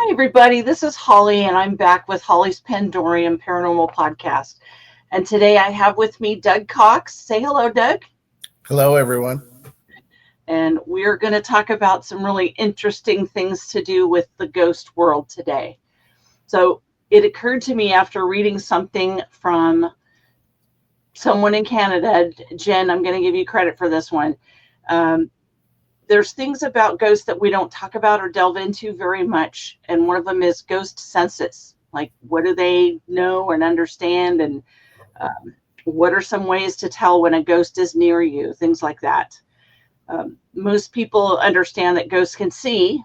Hi, everybody. This is Holly, and I'm back with Holly's Pandorium Paranormal Podcast. And today I have with me Doug Cox. Say hello, Doug. Hello, everyone. And we're going to talk about some really interesting things to do with the ghost world today. So it occurred to me after reading something from someone in Canada, Jen, I'm going to give you credit for this one. There's things about ghosts that we don't talk about or delve into very much. And one of them is ghost senses. Like, what do they know and understand? And what are some ways to tell when a ghost is near you? Things like that. Most people understand that ghosts can see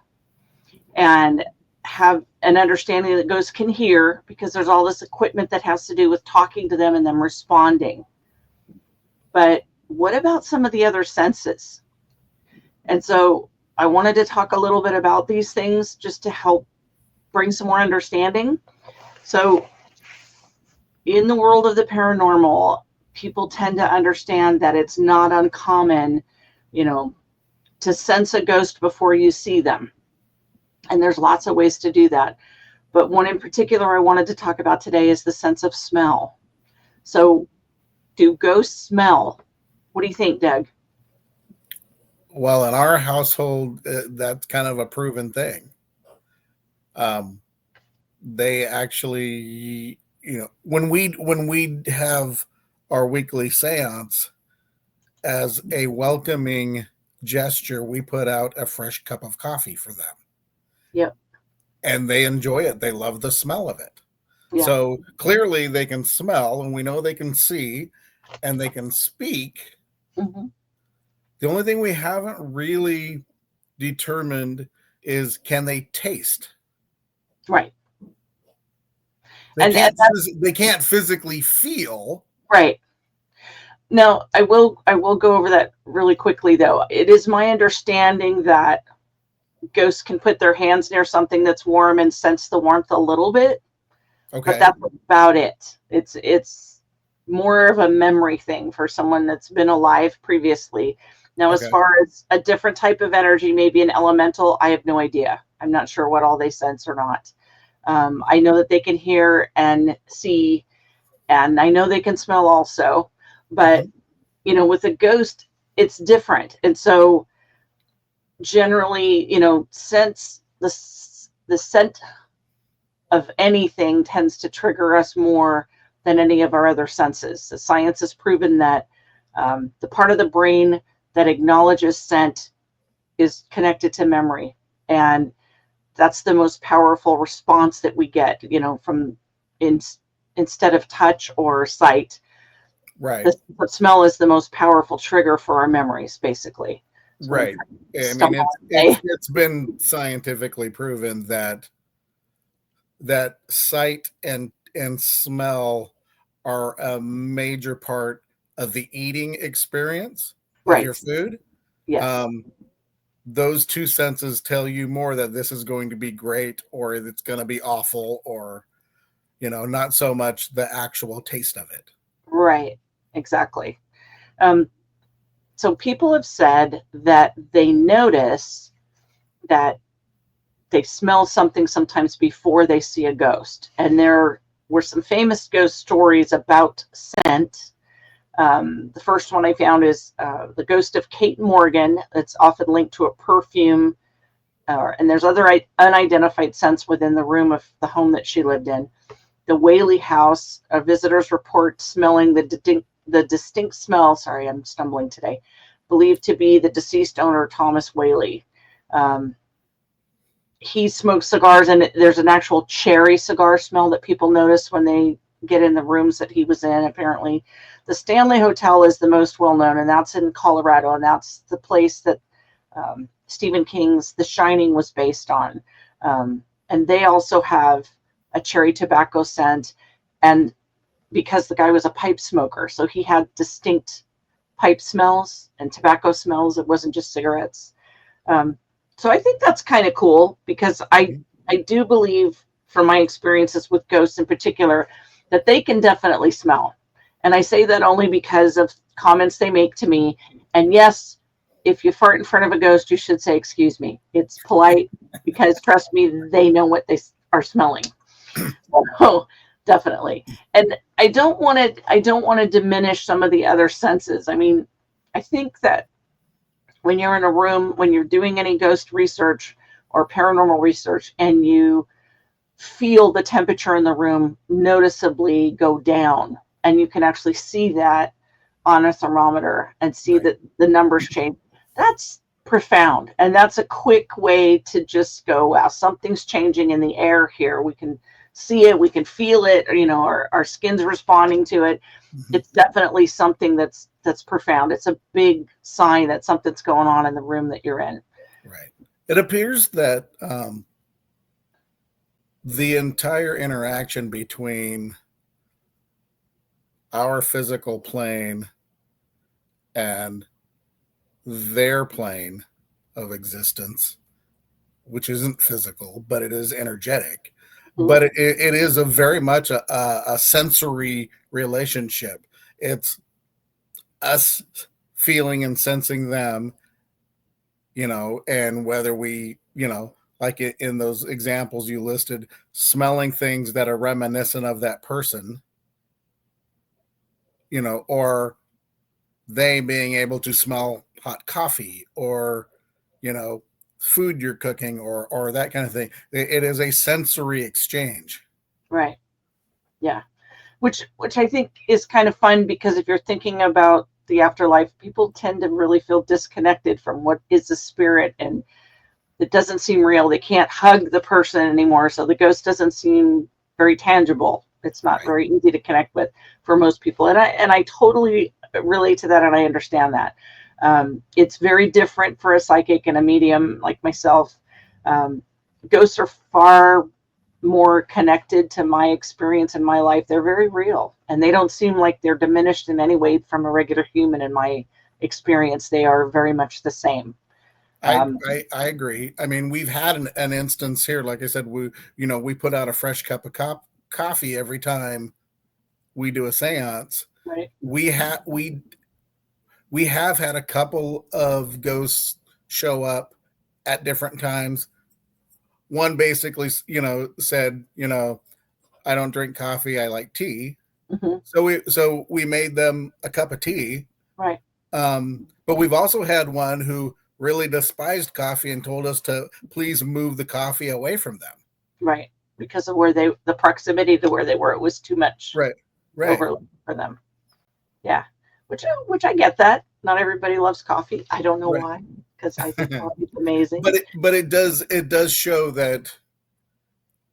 and have an understanding that ghosts can hear because there's all this equipment that has to do with talking to them and them responding. But what about some of the other senses? And so I wanted to talk a little bit about these things just to help bring some more understanding. So in the world of the paranormal, people tend to understand that it's not uncommon, to sense a ghost before you see them. And there's lots of ways to do that. But one in particular I wanted to talk about today is the sense of smell. So do ghosts smell? What do you think, Doug? Well, in our household, that's kind of a proven thing. They actually, when we have our weekly seance, as a welcoming gesture, we put out a fresh cup of coffee for them. Yep. And they enjoy it. They love the smell of it. Yeah. So clearly they can smell, and we know they can see, and they can speak. Mm-hmm. The only thing we haven't really determined is, can they taste? Right. They can't physically feel. Right. Now, I will go over that really quickly, though. It is my understanding that ghosts can put their hands near something that's warm and sense the warmth a little bit. Okay. But that's about it. It's more of a memory thing for someone that's been alive previously. Now, as far as a different type of energy, maybe an elemental, I have no idea. I'm not sure what all they sense or not. I know that they can hear and see, and I know they can smell also. But, with a ghost, it's different. And so generally, since the scent of anything tends to trigger us more than any of our other senses. The science has proven that the part of the brain that acknowledges scent is connected to memory. And that's the most powerful response that we get, instead of touch or sight. Right. The smell is the most powerful trigger for our memories, basically. Right. I mean, it's been scientifically proven that sight and smell are a major part of the eating experience of your food. Yes. Those two senses tell you more that this is going to be great or it's going to be awful, or, not so much the actual taste of it. Right. Exactly. So people have said that they notice that they smell something sometimes before they see a ghost. And there were some famous ghost stories about scent. The first one I found is the ghost of Kate Morgan. It's often linked to a perfume. And there's other unidentified scents within the room of the home that she lived in. The Whaley house, visitors report smelling the distinct smell, sorry, I'm stumbling today, believed to be the deceased owner, Thomas Whaley. He smoked cigars, and there's an actual cherry cigar smell that people notice when they get in the rooms that he was in, apparently. The Stanley Hotel is the most well-known, and that's in Colorado, and that's the place that Stephen King's The Shining was based on. And they also have a cherry tobacco scent, and because the guy was a pipe smoker, so he had distinct pipe smells and tobacco smells. It wasn't just cigarettes. So I think that's kind of cool, because I do believe, from my experiences with ghosts in particular, that they can definitely smell. And I say that only because of comments they make to me. And yes, if you fart in front of a ghost, you should say, "Excuse me." It's polite. because trust me, they know what they are smelling. So definitely. And I don't want to diminish some of the other senses. I mean, I think that when you're in a room, when you're doing any ghost research or paranormal research, and you feel the temperature in the room noticeably go down, and you can actually see that on a thermometer and see Right. that the numbers change, that's profound. And that's a quick way to just go, wow, something's changing in the air here. We can see it, we can feel it, or, our skin's responding to it. Mhm. It's definitely something that's profound. It's a big sign that something's going on in the room that you're in. Right. It appears that the entire interaction between our physical plane and their plane of existence, which isn't physical, but it is energetic. Mhm. But it is a very much a sensory relationship. It's us feeling and sensing them, and whether we, like in those examples you listed, smelling things that are reminiscent of that person, or they being able to smell hot coffee or, you know, food you're cooking or that kind of thing. It is a sensory exchange. Right. Yeah. Which I think is kind of fun, because if you're thinking about the afterlife, people tend to really feel disconnected from what is the spirit, and it doesn't seem real. They can't hug the person anymore, so the ghost doesn't seem very tangible. It's not Right. very easy to connect with for most people, and I totally relate to that, and I understand that. It's very different for a psychic and a medium like myself. Um, Ghosts are far more connected to my experience in my life. They're very real, and they don't seem like they're diminished in any way from a regular human. In my experience, they are very much the same. I, Um, I agree. I mean, we've had an instance here. Like I said, we put out a fresh cup of coffee every time we do a séance. right. We have had a couple of ghosts show up at different times. One basically, said, I don't drink coffee, I like tea. Hmm. So we made them a cup of tea. Right. But we've also had one who really despised coffee and told us to please move the coffee away from them. Right. Because of the proximity to where they were, it was too much Right. Right. overload for them. Yeah. Which I get that. Not everybody loves coffee. I don't know Right. why, because I think coffee's amazing. But it does show that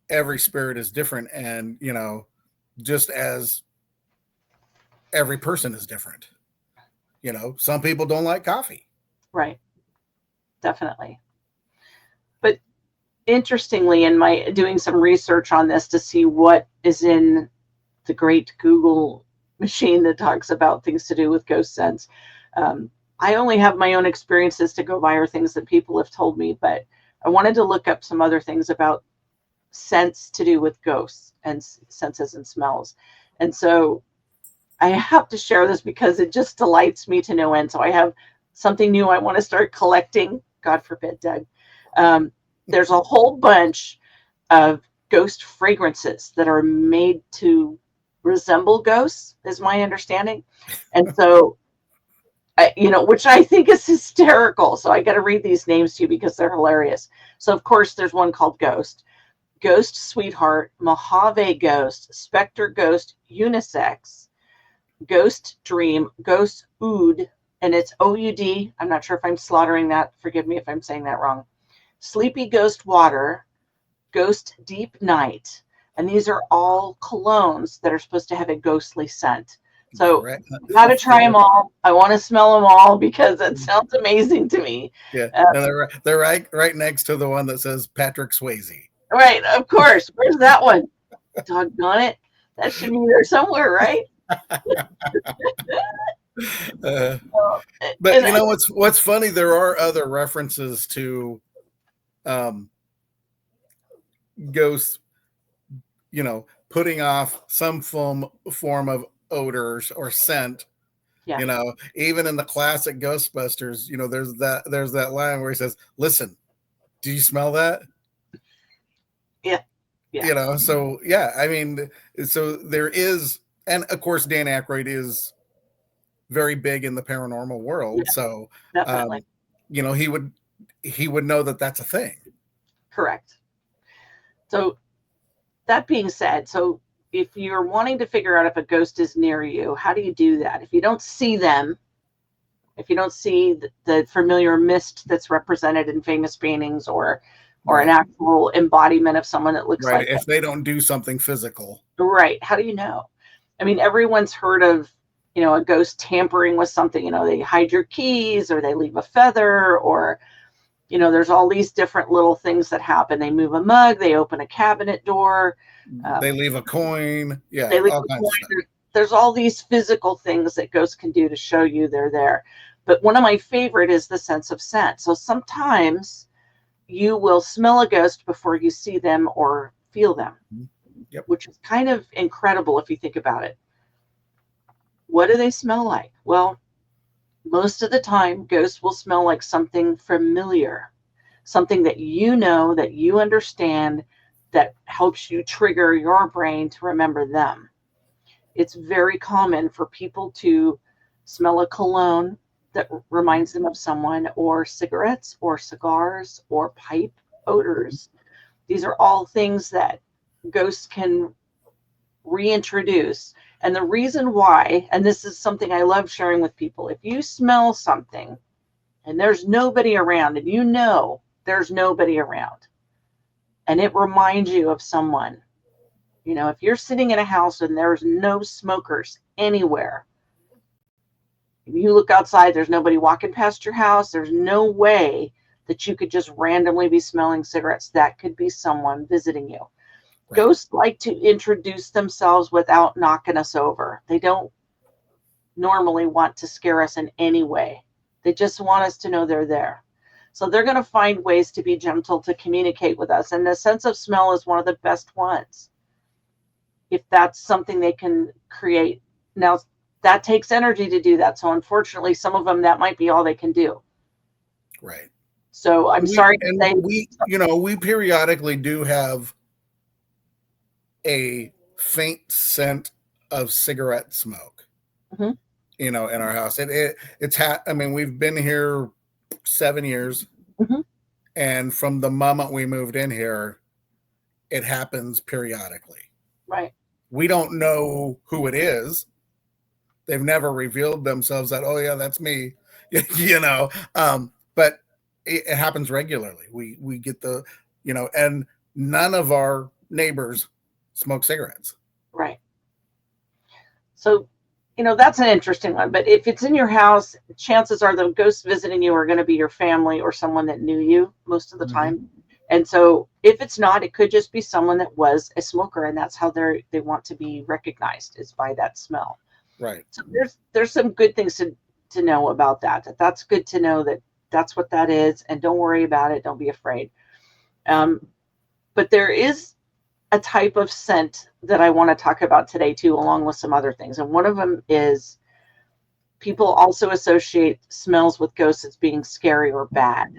every spirit is different, and just as every person is different. Some people don't like coffee. Right. Definitely. But interestingly, in my doing some research on this to see what is in the great Google machine that talks about things to do with ghost sense. Um, I only have my own experiences to go by, or things that people have told me, but I wanted to look up some other things about sense to do with ghosts and senses and smells. And so I have to share this because it just delights me to no end. So I have something new I want to start collecting. God forbid, Doug. Um, there's a whole bunch of ghost fragrances that are made to resemble ghosts, is my understanding. And so, which I think is hysterical. So I got to read these names to you because they're hilarious. So, of course, there's one called Ghost, Ghost Sweetheart, Mojave Ghost, Spectre Ghost, Unisex, Ghost Dream, Ghost Oud, and it's OUD. I'm not sure if I'm slaughtering that. Forgive me if I'm saying that wrong. Sleepy Ghost Water, Ghost Deep Night. And these are all colognes that are supposed to have a ghostly scent. So Correct. I got to try them all. I want to smell them all because it sounds amazing to me. Yeah, Uh, and they're right next to the one that says Patrick Swayze. right, of course. Where's that one? Doggone it. That should be there somewhere, right? Uh, Uh, but and you know what's funny? There are other references to um, ghosts, putting off some form of odors or scent. yeah, Even in the classic Ghostbusters, there's that line where he says, "Listen, Do you smell that? Yeah. Yeah. So yeah, I mean, so there is, and of course, Dan Aykroyd is very big in the paranormal world. Yeah, So, definitely. um, he would know that that's a thing. Correct. So that being said, so if you're wanting to figure out if a ghost is near you, how do you do that? If you don't see them, if you don't see the familiar mist that's represented in famous paintings, or an Right. actual embodiment of someone that looks Right. like them, If they don't do something physical. right? How do you know? I mean, everyone's heard of, a ghost tampering with something. They hide your keys, or they leave a feather, or there's all these different little things that happen. They move a mug, they open a cabinet door, They leave a coin. they Yeah, leave all a kinds of coin. stuff. There's all these physical things that ghosts can do to show you they're there. But one of my favorite is the sense of scent. So sometimes you will smell a ghost before you see them or feel them, Yep. which is kind of incredible if you think about it. What do they smell like? Well, most of the time, ghosts will smell like something familiar, something that that you understand, that helps you trigger your brain to remember them. It's very common for people to smell a cologne that reminds them of someone, or cigarettes, or cigars, or pipe odors. These are all things that ghosts can reintroduce. And the reason why, and this is something I love sharing with people, if you smell something and there's nobody around, and there's nobody around, and it reminds you of someone, if you're sitting in a house and there's no smokers anywhere, you look outside, there's nobody walking past your house, there's no way that you could just randomly be smelling cigarettes. That could be someone visiting you. Right. Ghosts like to introduce themselves without knocking us over. They don't normally want to scare us in any way. They just want us to know they're there. So they're going to find ways to be gentle, to communicate with us. And the sense of smell is one of the best ones, if that's something they can create. Now, that takes energy to do that. So unfortunately, some of them, that might be all they can do. Right. So I'm sorry to say. We periodically do have a faint scent of cigarette smoke, Mhm. in our house. I mean, we've been here 7 years, Mhm. and from the moment we moved in here, it happens periodically. Right. We don't know who it is. They've never revealed themselves that, oh yeah, that's me, but it happens regularly. We get and none of our neighbors smoke cigarettes. Right. So, that's an interesting one. But if it's in your house, chances are the ghosts visiting you are going to be your family or someone that knew you most of the time. And so if it's not, it could just be someone that was a smoker, and that's how they want to be recognized, is by that smell. Right. So there's some good things to know about that. That's good to know that that's what that is, and don't worry about it. Don't be afraid. But there is a type of scent that I want to talk about today too, along with some other things. And one of them is, people also associate smells with ghosts as being scary or bad.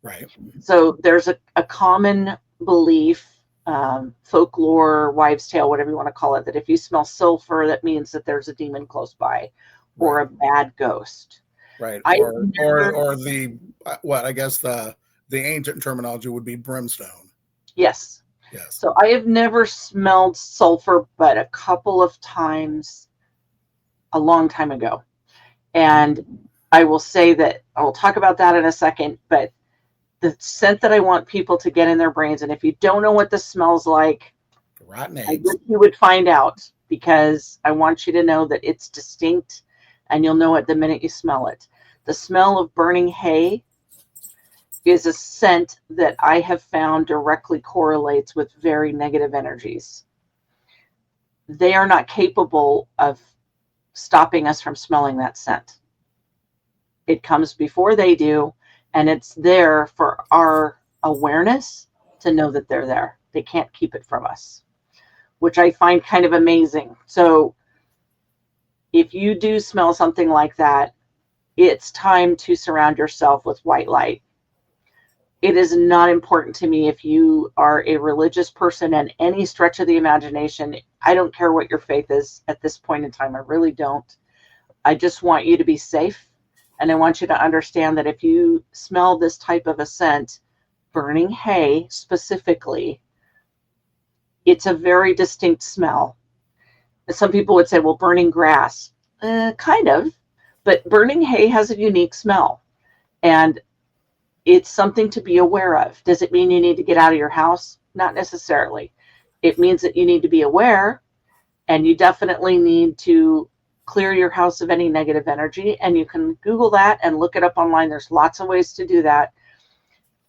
Right. So there's a common belief, folklore, wives' tale, whatever you want to call it, that if you smell sulfur, that means that there's a demon close by, or Right. a bad ghost. Right. I Or never, or the what I guess the ancient terminology would be brimstone. yes. Yes. So I have never smelled sulfur, but a couple of times a long time ago. And I will say that I will talk about that in a second, but the scent that I want people to get in their brains, and if you don't know what this smells like, Rotten I eggs. wish you would find out, because I want you to know that it's distinct, and you'll know it the minute you smell it. The smell of burning hay is a scent that I have found directly correlates with very negative energies. They are not capable of stopping us from smelling that scent. It comes before they do, and it's there for our awareness to know that they're there. They can't keep it from us, which I find kind of amazing. So if you do smell something like that, it's time to surround yourself with white light. It is not important to me if you are a religious person and any stretch of the imagination. I don't care what your faith is at this point in time. I really don't. I just want you to be safe. And I want you to understand that if you smell this type of a scent, burning hay specifically, it's a very distinct smell. Some people would say, well, burning grass, kind of, but burning hay has a unique smell. And it's something to be aware of. Does it mean you need to get out of your house? Not necessarily. It means that you need to be aware, and you definitely need to clear your house of any negative energy. And you can Google that and look it up online. There's lots of ways to do that.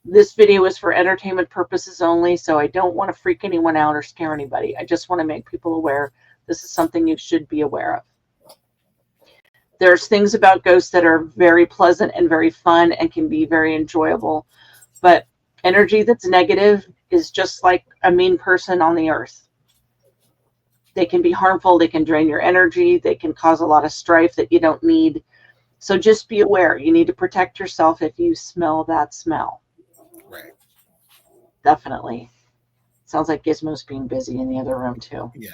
This video is for entertainment purposes only, so I don't want to freak anyone out or scare anybody. I just want to make people aware this is something you should be aware of. There's things about ghosts that are very pleasant and very fun and can be very enjoyable. But energy that's negative is just like a mean person on the earth. They can be harmful. They can drain your energy. They can cause a lot of strife that you don't need. So just be aware. You need to protect yourself if you smell that smell. Right. Definitely. Sounds like Gizmo's being busy in the other room too. Yeah.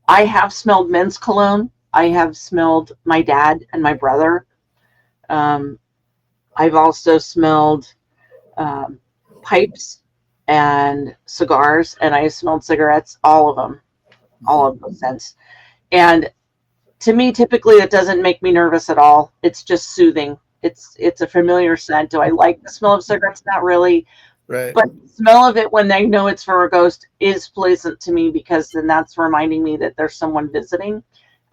I have smelled men's cologne. I have smelled my dad and my brother. I've also smelled pipes and cigars, and I smelled cigarettes, all of them, all of those scents. And to me, typically, it doesn't make me nervous at all. It's just soothing. It's a familiar scent. Do I like the smell of cigarettes? Not really. Right. But the smell of it when they know it's for a ghost is pleasant to me, because then that's reminding me that there's someone visiting.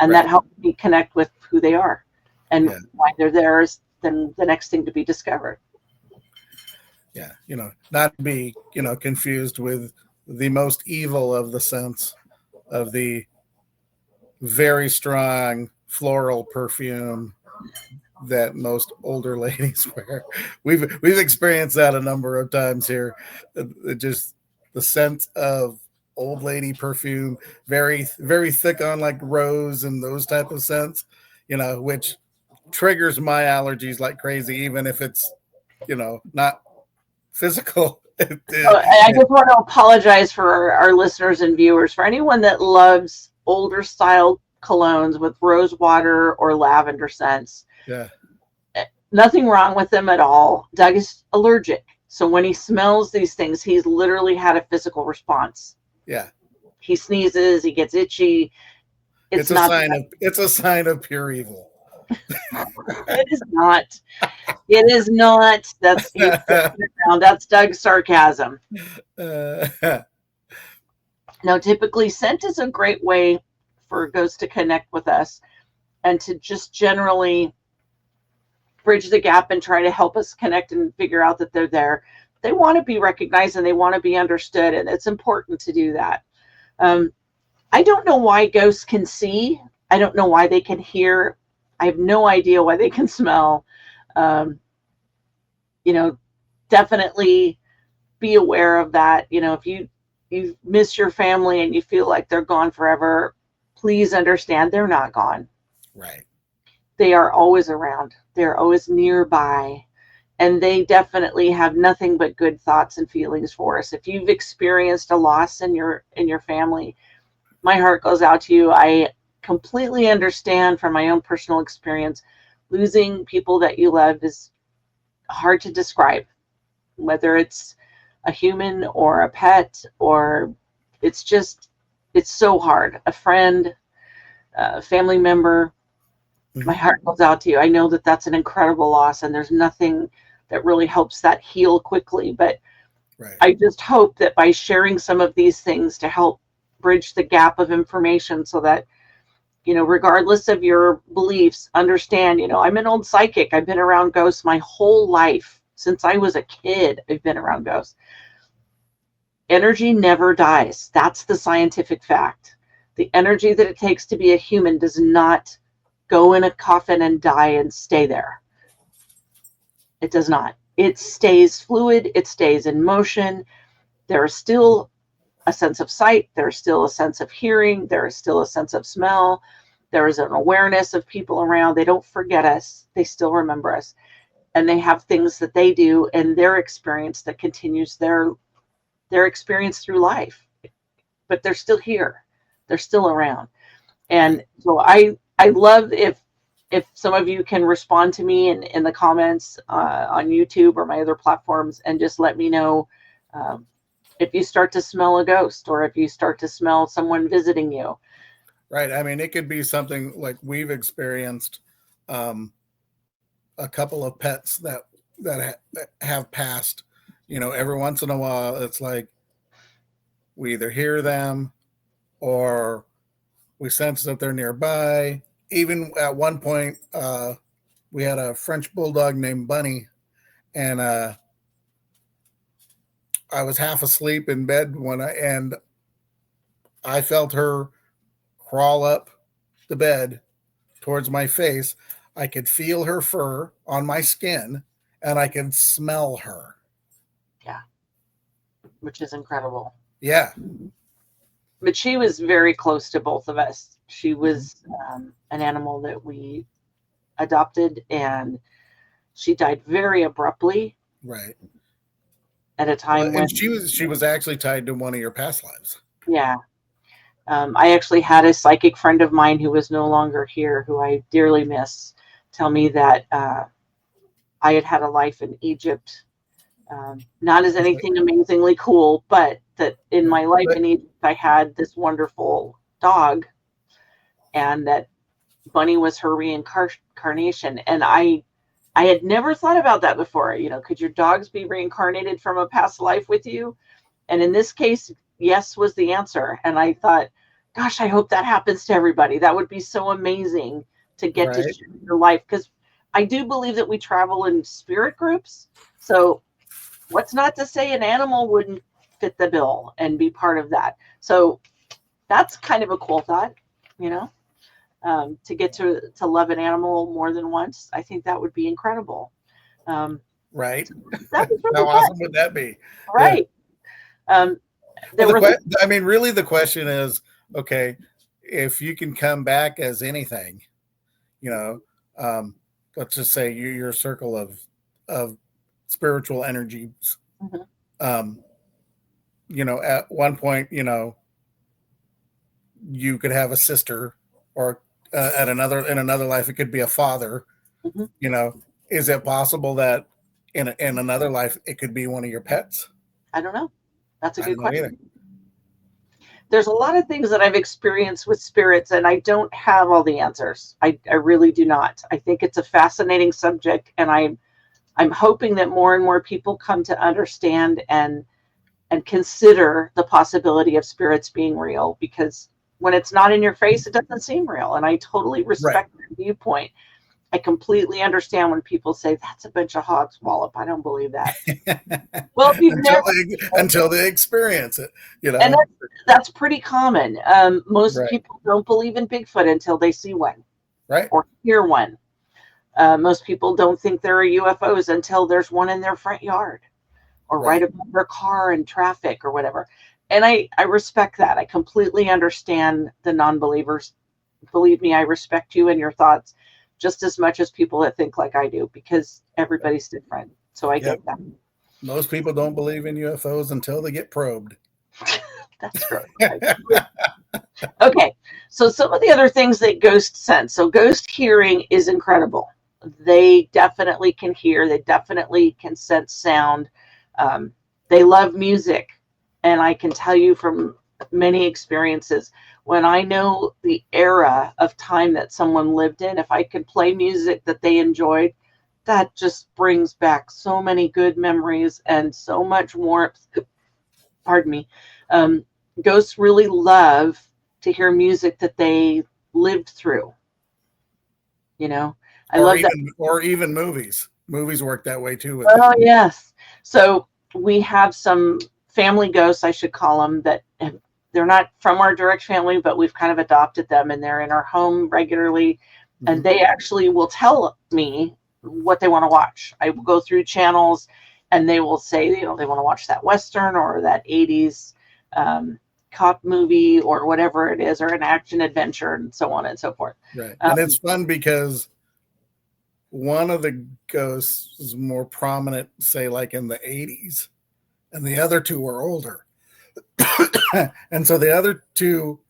And Right. that helps me connect with who they are and why they're there is then the next thing to be discovered. Yeah, not to be, confused with the most evil of the scents of the very strong floral perfume that most older ladies wear. We've experienced that a number of times here. Just the scent of old lady perfume, very very thick on like rose and those type of scents, which triggers my allergies like crazy, even if it's not physical. I just want to apologize for our listeners and viewers. For anyone that loves older style colognes with rose water or lavender scents, Yeah, nothing wrong with them at all. Doug is allergic, so when he smells these things, he's literally had a physical response. Yeah, he sneezes, he gets itchy. It's a sign of pure evil. It is not. It is not. That's Doug's sarcasm. Now, typically, scent is a great way for ghosts to connect with us and to just generally bridge the gap and try to help us connect and figure out that they're there. They want to be recognized and they want to be understood, and it's important to do that. I don't know why ghosts can see. I don't know why they can hear. I have no idea why they can smell. Definitely be aware of that. If you miss your family and you feel like they're gone forever, please understand they're not gone. Right. They are always around. They're always nearby. And they definitely have nothing but good thoughts and feelings for us. If you've experienced a loss in your family, my heart goes out to you. I completely understand from my own personal experience. Losing people that you love is hard to describe, whether it's a human or a pet, or it's so hard. A friend, a family member, my heart goes out to you. I know that that's an incredible loss, and there's nothing that really helps that heal quickly. But right. I just hope that by sharing some of these things to help bridge the gap of information, so that, regardless of your beliefs, understand, I'm an old psychic. I've been around ghosts my whole life. Since I was a kid, I've been around ghosts. Energy never dies. That's the scientific fact. The energy that it takes to be a human does not go in a coffin and die and stay there. It does not. It stays fluid. It stays in motion. There is still a sense of sight. There's still a sense of hearing. There is still a sense of smell. There is an awareness of people around. They don't forget us. They still remember us. and they have things that they do in their experience that continues their experience through life, but they're still here, they're still around. Right. And so I love if some of you can respond to me in the comments on YouTube or my other platforms, and just let me know um, if you start to smell a ghost, or if you start to smell someone visiting you. Right. I mean, it could be something like we've experienced um, a couple of pets that have passed. Every once in a while, it's like we either hear them or we sense that they're nearby. Even at one point, we had a French bulldog named Bunny, and I was half asleep in bed and I felt her crawl up the bed towards my face. I could feel her fur on my skin, and I could smell her. Yeah, which is incredible. Yeah. But she was very close to both of us. She Mhm. was an animal that we adopted, and she died very abruptly Right. at a Well, time and when, she was actually tied to one of your past lives. yeah. I actually had a psychic friend of mine who was no longer here, who I dearly miss, tell me that I had had a life in Egypt. Not as Okay. anything amazingly cool, but that in Right. my life But in Egypt, I had this wonderful dog, and that Bunny was her reincarnation. And I had never thought about that before. Could your dogs be reincarnated from a past life with you? And in this case, yes was the answer. And I thought, gosh, I hope that happens to everybody. That would be so amazing to get to right. share your life, because I do believe that we travel in spirit groups. So what's not to say an animal wouldn't fit the bill and be part of that? So that's kind of a cool thought, you know, to get to love an animal more than once. I think that would be incredible. Um, Right. that was How really awesome fun, would that be? Yeah. right? Um, Well, there were the I mean, really, the question is, okay, if you can come back as anything, you know, um, let's just say your circle of spiritual energies. Mhm. Um, at one point, you could have a sister, or at another in another life, it could be a father. Mhm. You know, is it possible that in another life it could be one of your pets? I don't know. That's a I good don't know either. question. There's a lot of things that I've experienced with spirits, and I don't have all the answers. I really do not. I think it's a fascinating subject, and I'm hoping that more and more people come to understand and consider the possibility of spirits being real, because when it's not in your face, it doesn't seem real. And I totally Right. respect that viewpoint. I completely understand when people say that's a bunch of hogs wallop. I don't believe that. Well, if you've never, Until they experience it, and that's pretty common. Most Right. people don't believe in Bigfoot until they see one Right. or hear one. Most people don't think there are UFOs until there's one in their front yard or right Right. above their car in traffic or whatever. And I respect that. I completely understand the non-believers. Believe me, I respect you and your thoughts just as much as people that think like I do, because everybody's different. So I Yep. get that. Most people don't believe in UFOs until they get probed. That's true. Okay, so some of the other things that ghosts sense. So ghost hearing is incredible. They definitely can hear. They definitely can sense sound. Um, they love music, and I can tell you from many experiences, when I know the era of time that someone lived in, if I could play music that they enjoyed, that just brings back so many good memories and so much warmth. Pardon me. Um, Ghosts really love to hear music that they lived through. You know, I or love that. even or even movies. Movies work that way too with them. Oh, yes. So we have some family ghosts, I should call them, that they're not from our direct family, but we've kind of adopted them, and they're in our home regularly. And Mhm. they actually will tell me what they want to watch. I will go through channels, and they will say, they want to watch that Western or that 80s um, cop movie or whatever it is, or an action adventure, and so on and so forth. Right. And Um, it's fun because one of the ghosts is more prominent, say, like in the 80s, and the other two are older. And so the other two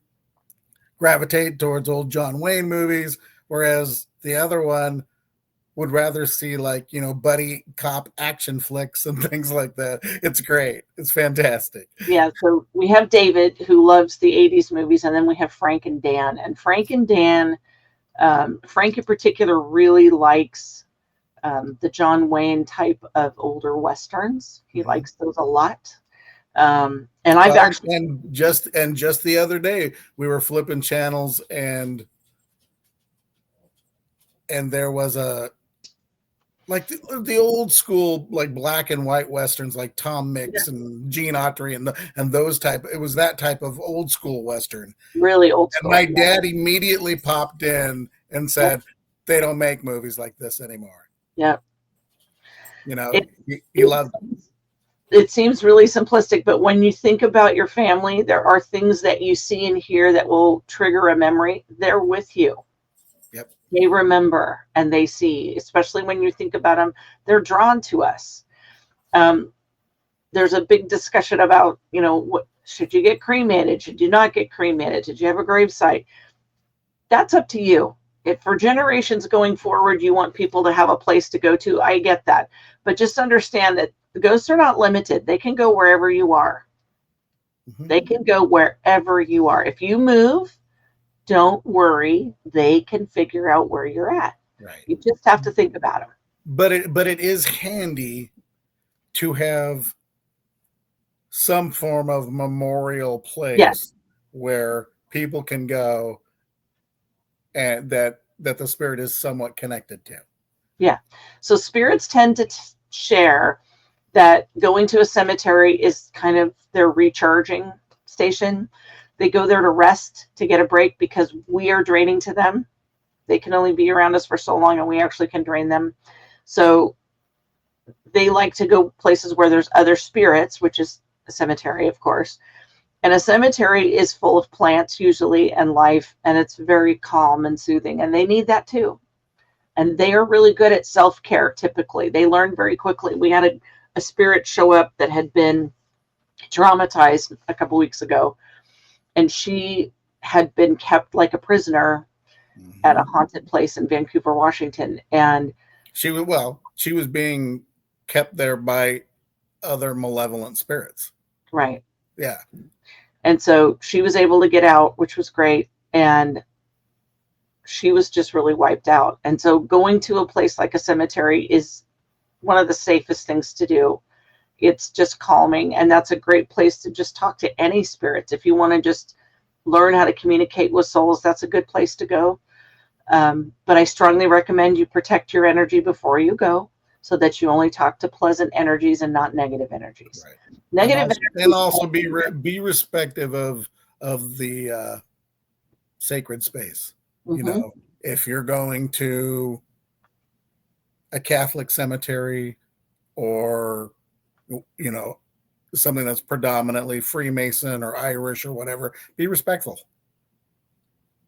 gravitate towards old John Wayne movies, whereas the other one would rather see, like, buddy cop action flicks and things like that. It's great. It's fantastic. Yeah, so we have David who loves the 80s movies, and then we have Frank and Dan. And Frank and Dan, Frank in particular really likes the John Wayne type of older Westerns. He likes those a lot. And I've actually and just the other day we were flipping channels, and there was a, like, the old school, like, black and white westerns, like Tom Mix and Gene Autry and those type. It was that type of old school western. Really old And school. my dad immediately popped in and said, they don't make movies like this anymore. Yeah. He loved it. It seems really simplistic, but when you think about your family, there are things that you see and hear that will trigger a memory. They're with you. Yep. They remember and they see, especially when you think about them, they're drawn to us. There's a big discussion about, what should you get cremated? Should you not get cremated? Did you have a gravesite? That's up to you. If for generations going forward, you want people to have a place to go to, I get that. But just understand that the ghosts are not limited. They can go wherever you are. Mm-hmm. They can go wherever you are. If you move, don't worry. They can figure out where you're at. Right. You just have to think about them. But it is handy to have some form of memorial place where people can go, and that the spirit is somewhat connected to. Yeah. So spirits tend to share that going to a cemetery is kind of their recharging station. They go there to rest, to get a break, because we are draining to them. They can only be around us for so long, and we actually can drain them. So they like to go places where there's other spirits, which is a cemetery, of course. And a cemetery is full of plants usually and life, and it's very calm and soothing, and they need that too. And they are really good at self-care typically. They learn very quickly. We had a spirit show up that had been traumatized a couple weeks ago, and she had been kept like a prisoner at a haunted place in Vancouver, Washington. And she was being kept there by other malevolent spirits. Right. Yeah. And so she was able to get out, which was great. And she was just really wiped out. And so going to a place like a cemetery is one of the safest things to do. It's just calming. And that's a great place to just talk to any spirits. If you want to just learn how to communicate with souls, that's a good place to go. But I strongly recommend you protect your energy before you go, so that you only talk to pleasant energies and not negative energies. Right. Negative and also be respective of the sacred space. Mm-hmm. If you're going to a Catholic cemetery, or something that's predominantly Freemason or Irish or whatever, be respectful.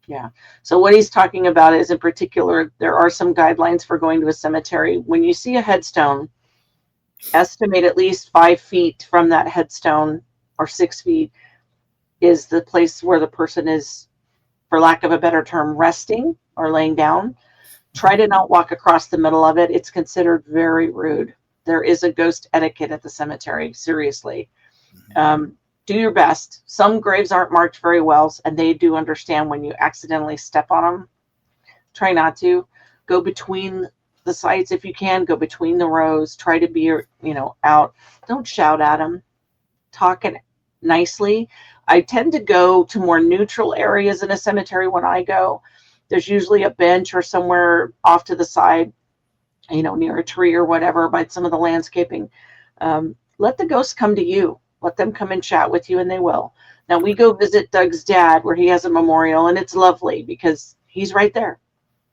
Yeah. So what he's talking about is, in particular, there are some guidelines for going to a cemetery. When you see a headstone, estimate at least 5 feet from that headstone, or 6 feet, is the place where the person is, for lack of a better term, resting or laying down. Try to not walk across the middle of it. It's considered very rude. There is a ghost etiquette at the cemetery, seriously. Do your best. Some graves aren't marked very well, and they do understand when you accidentally step on them. Try not to. Go between the sites if you can. Go between the rows. Try to be, out. Don't shout at them. Talk nicely. I tend to go to more neutral areas in a cemetery when I go. There's usually a bench or somewhere off to the side, near a tree or whatever, by some of the landscaping. Let the ghosts come to you. Let them come and chat with you, and they will. Now, we go visit Doug's dad where he has a memorial, and it's lovely because he's right there.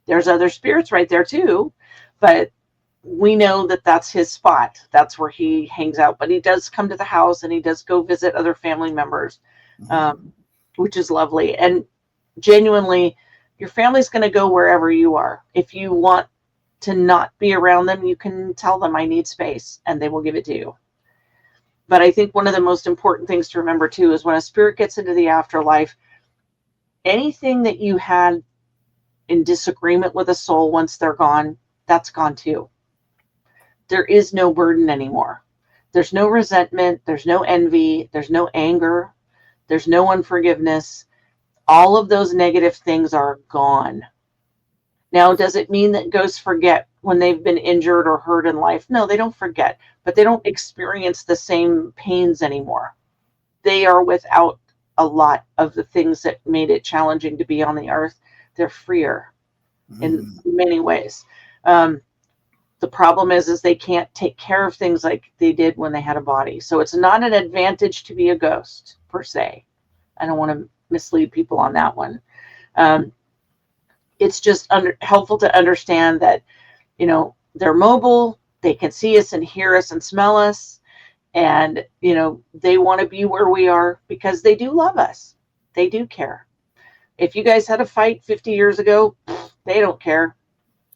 There's other spirits right there too, but we know that that's his spot. That's where he hangs out. But he does come to the house, and he does go visit other family members, which is lovely. And genuinely, your family's going to go wherever you are. If you want to not be around them, you can tell them, I need space, and they will give it to you. But I think one of the most important things to remember too is when a spirit gets into the afterlife, anything that you had in disagreement with a soul, once they're gone, that's gone too. There is no burden anymore. There's no resentment. There's no envy. There's no anger. There's no unforgiveness. All of those negative things are gone. Now, does it mean that ghosts forget when they've been injured or hurt in life? No, they don't forget, but they don't experience the same pains anymore. They are without a lot of the things that made it challenging to be on the earth. They're freer in many ways. The problem is they can't take care of things like they did when they had a body. So it's not an advantage to be a ghost per se. I don't want to mislead people on that one. It's just helpful to understand that, they're mobile. They can see us and hear us and smell us. And, they want to be where we are because they do love us. They do care. If you guys had a fight 50 years ago, they don't care.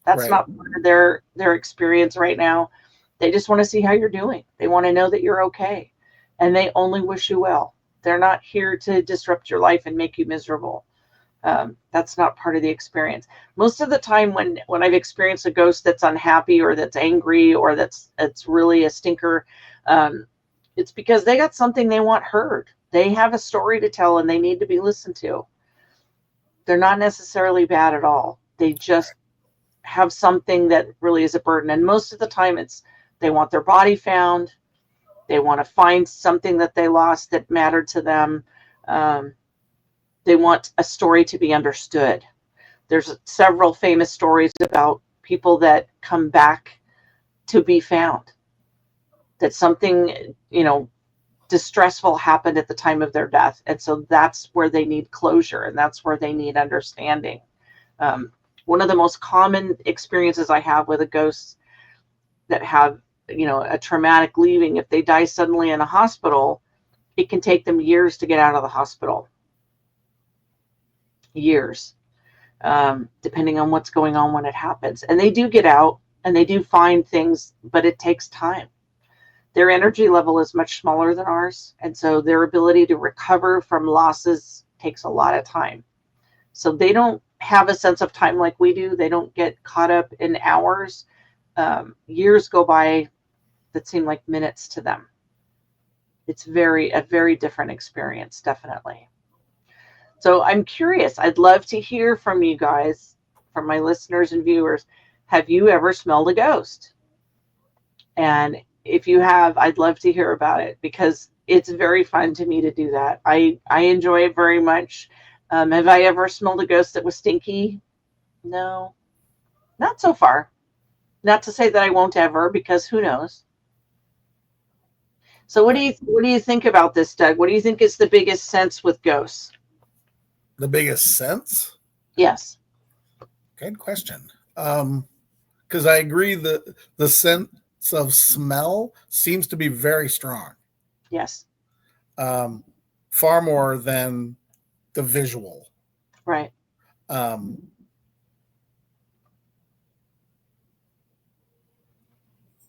That's Right. not part of their experience right now. They just want to see how you're doing. They want to know that you're okay. And they only wish you well. They're not here to disrupt your life and make you miserable. That's not part of the experience. Most of the time when I've experienced a ghost that's unhappy or that's angry or that's really a stinker, it's because they got something they want heard. They have a story to tell and they need to be listened to. They're not necessarily bad at all. They just have something that really is a burden. And most of the time they want their body found. They want to find something that they lost that mattered to them. They want a story to be understood. There's several famous stories about people that come back to be found. That something, distressful happened at the time of their death. And so that's where they need closure and that's where they need understanding. One of the most common experiences I have with a ghost that have, a traumatic leaving, if they die suddenly in a hospital, it can take them years to get out of the hospital. Years, depending on what's going on when it happens. And they do get out and they do find things, but it takes time. Their energy level is much smaller than ours. And so their ability to recover from losses takes a lot of time. So they don't have a sense of time like we do. They don't get caught up in hours. Years go by that seem like minutes to them. It's a very different experience, definitely. So I'm curious. I'd love to hear from you guys, from my listeners and viewers. Have you ever smelled a ghost? And if you have, I'd love to hear about it because it's very fun to me to do that. I enjoy it very much. Have I ever smelled a ghost that was stinky? No, not so far. Not to say that I won't ever, because who knows? So what do you think about this, Doug? What do you think is the biggest sense with ghosts? The biggest sense? Yes. Good question. Because I agree the sense of smell seems to be very strong. Yes. Far more than the visual. Right. And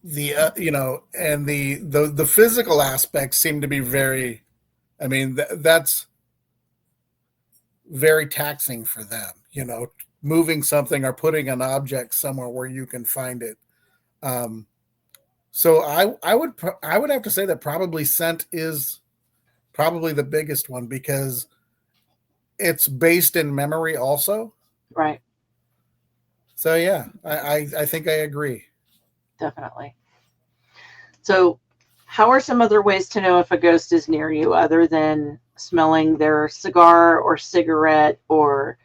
the physical aspects seem to be very, that's very taxing for them, moving something or putting an object somewhere where you can find it. So I would have to say that probably scent is probably the biggest one because it's based in memory also. Right. So yeah, I think I agree. Definitely. So how are some other ways to know if a ghost is near you other than smelling their cigar or cigarette or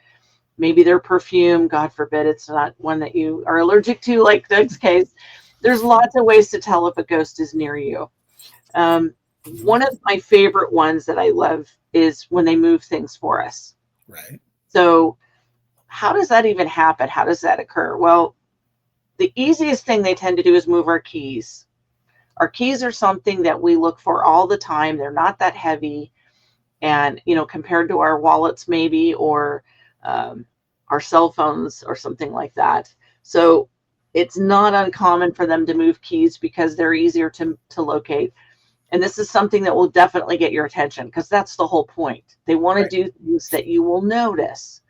maybe their perfume? God forbid it's not one that you are allergic to, like Doug's case. There's lots of ways to tell if a ghost is near you. One of my favorite ones that I love is when they move things for us. Right. So how does that even happen? How does that occur? Well, the easiest thing they tend to do is move our keys. Our keys are something that we look for all the time. They're not that heavy. And, compared to our wallets maybe, or our cell phones or something like that. So It's not uncommon for them to move keys because they're easier to locate. And this is something that will definitely get your attention because that's the whole point. They want to Right. do things that you will notice.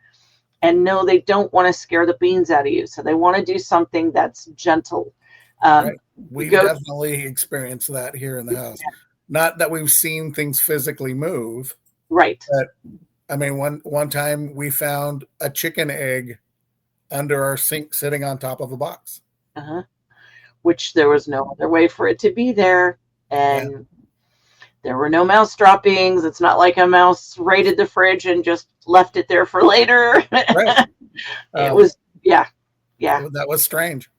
And no, they don't want to scare the beans out of you. So they want to do something that's gentle. Right. We've Go definitely experienced that here in the house. Not that we've seen things physically move, right. but I mean, one time we found a chicken egg under our sink sitting on top of a box. Uh-huh. Which there was no other way for it to be there. Yeah. And there were no mouse droppings. It's not like a mouse raided the fridge and just left it there for later. Right. It was, yeah. That was strange.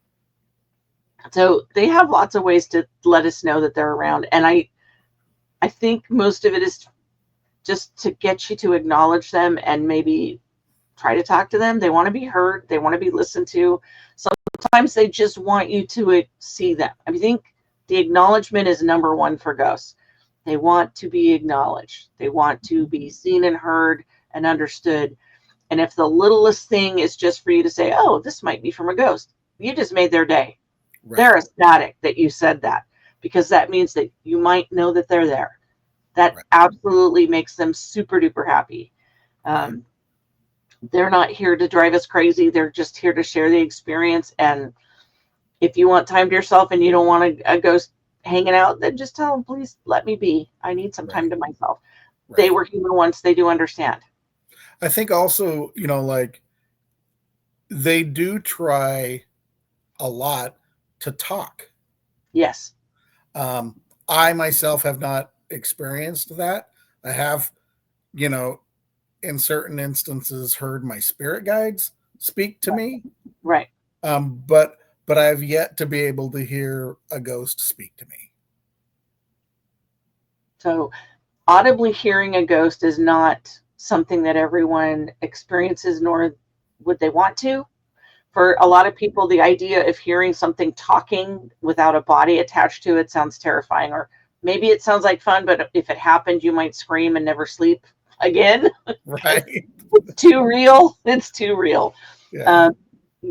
So they have lots of ways to let us know that they're around. And I think most of it is just to get you to acknowledge them and maybe try to talk to them. They want to be heard. They want to be listened to. Sometimes they just want you to see them. I think the acknowledgement is number one for ghosts. They want to be acknowledged. They want to be seen and heard and understood. And if the littlest thing is just for you to say, oh, this might be from a ghost, you just made their day. Right. They're ecstatic that you said that because that means that you might know that they're there. That absolutely makes them super duper happy. They're not here to drive us crazy. They're just here to share the experience. And if you want time to yourself and you don't want a ghost hanging out, then just tell them, please let me be. I need some time to myself. Right. They were human once. They do understand. I think also, like they do try a lot to talk. Yes. I myself have not experienced that. I have, in certain instances heard my spirit guides speak to me. Right. But I've yet to be able to hear a ghost speak to me. So audibly hearing a ghost is not something that everyone experiences, nor would they want to. For a lot of people, the idea of hearing something talking without a body attached to it sounds terrifying. Or maybe it sounds like fun, but if it happened, you might scream and never sleep again. Right. It's too real. It's too real. Yeah.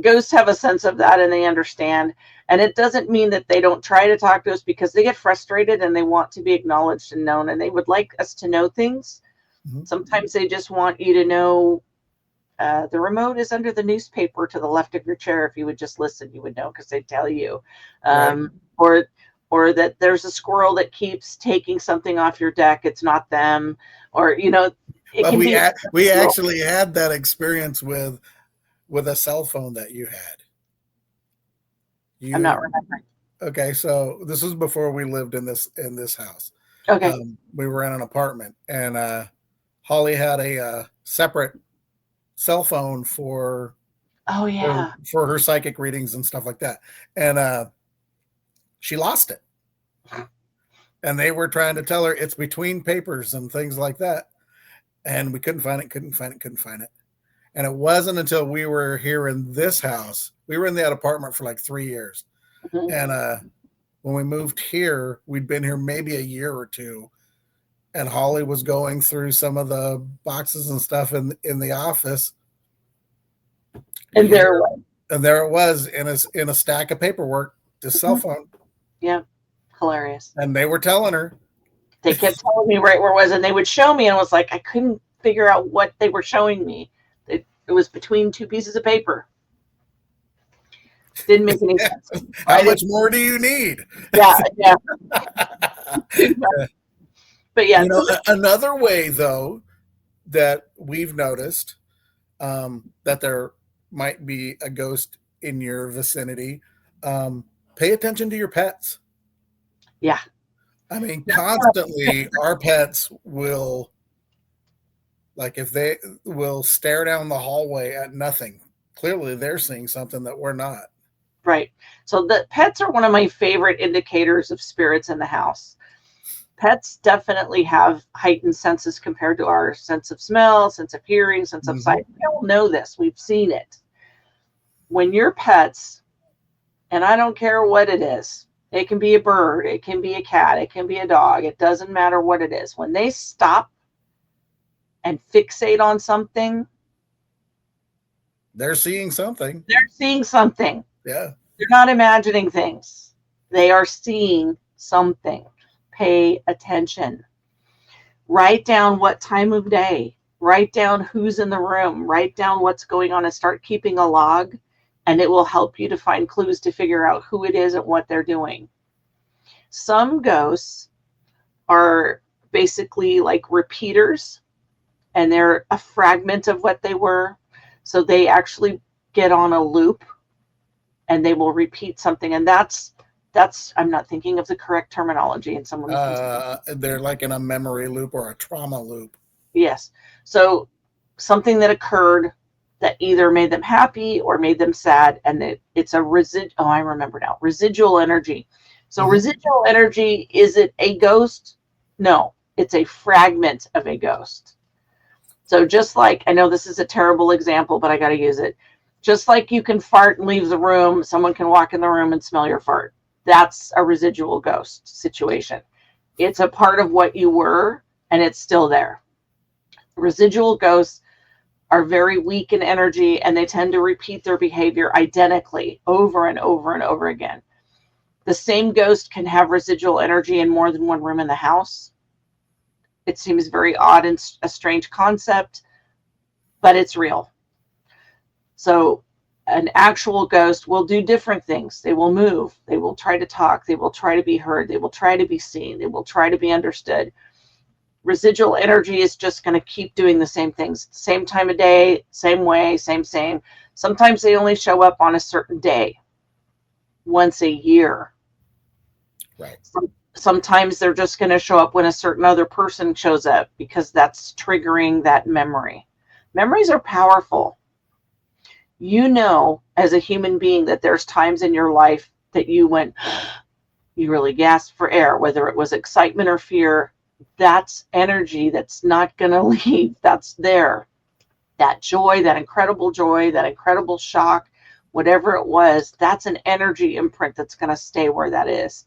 Ghosts have a sense of that and they understand. And it doesn't mean that they don't try to talk to us because they get frustrated and they want to be acknowledged and known and they would like us to know things. Mm-hmm. Sometimes they just want you to know the remote is under the newspaper to the left of your chair. If you would just listen, you would know because they tell you. Right. Or that there's a squirrel that keeps taking something off your deck. It's not them. Or, we actually had that experience with a cell phone that you had. I'm not remembering. Okay, so this was before we lived in this house. Okay. We were in an apartment, and Holly had a separate cell phone for for her psychic readings and stuff like that, and she lost it. And they were trying to tell her it's between papers and things like that, and we couldn't find it. And it wasn't until we were here in this house. We were in that apartment for like 3 years. Mm-hmm. And when we moved here, we'd been here maybe a year or two. And Holly was going through some of the boxes and stuff in the office. And there it was in a stack of paperwork, this cell phone. Yeah. Hilarious. And they were telling her. They kept telling me right where it was, and they would show me, and I was like, I couldn't figure out what they were showing me. It was between two pieces of paper. Didn't make any sense. How much more do you need? Yeah. But yeah. Another way, though, that we've noticed that there might be a ghost in your vicinity, pay attention to your pets. Yeah. I mean, constantly our pets will, like, if they will stare down the hallway at nothing, clearly they're seeing something that we're not. Right. So the pets are one of my favorite indicators of spirits in the house. Pets definitely have heightened senses compared to our sense of smell, sense of hearing, sense of sight. We all know this. We've seen it. When your pets, and I don't care what it is, it can be a bird, it can be a cat, it can be a dog, it doesn't matter what it is. When they stop and fixate on something, they're seeing something. They're seeing something. Yeah. They're not imagining things. They are seeing something. Pay attention. Write down what time of day. Write down who's in the room. Write down what's going on and start keeping a log, and it will help you to find clues to figure out who it is and what they're doing. Some ghosts are basically like repeaters, and they're a fragment of what they were. So they actually get on a loop and they will repeat something. And that's I'm not thinking of the correct terminology, and someone They're like in a memory loop or a trauma loop. yes. So something that occurred that either made them happy or made them sad, and it's a I remember now, residual energy. So residual energy, is it a ghost? No, it's a fragment of a ghost. So just like, I know this is a terrible example, but I got to use it. Just like you can fart and leave the room, someone can walk in the room and smell your fart. That's a residual ghost situation. It's a part of what you were, and it's still there. Residual ghosts are very weak in energy, and they tend to repeat their behavior identically over and over and over again. The same ghost can have residual energy in more than one room in the house. It seems very odd and a strange concept, but it's real. So an actual ghost will do different things. They will move. They will try to talk. They will try to be heard. They will try to be seen. They will try to be understood. Residual energy is just going to keep doing the same things, same time of day, same way, same. Sometimes they only show up on a certain day, once a year. Right. Sometimes they're just going to show up when a certain other person shows up, because that's triggering that memory. Memories are powerful. You know, as a human being, that there's times in your life that you went, you really gasped for air, whether it was excitement or fear. That's energy that's not going to leave. That's there. That joy, that incredible shock, whatever it was, that's an energy imprint that's going to stay where that is.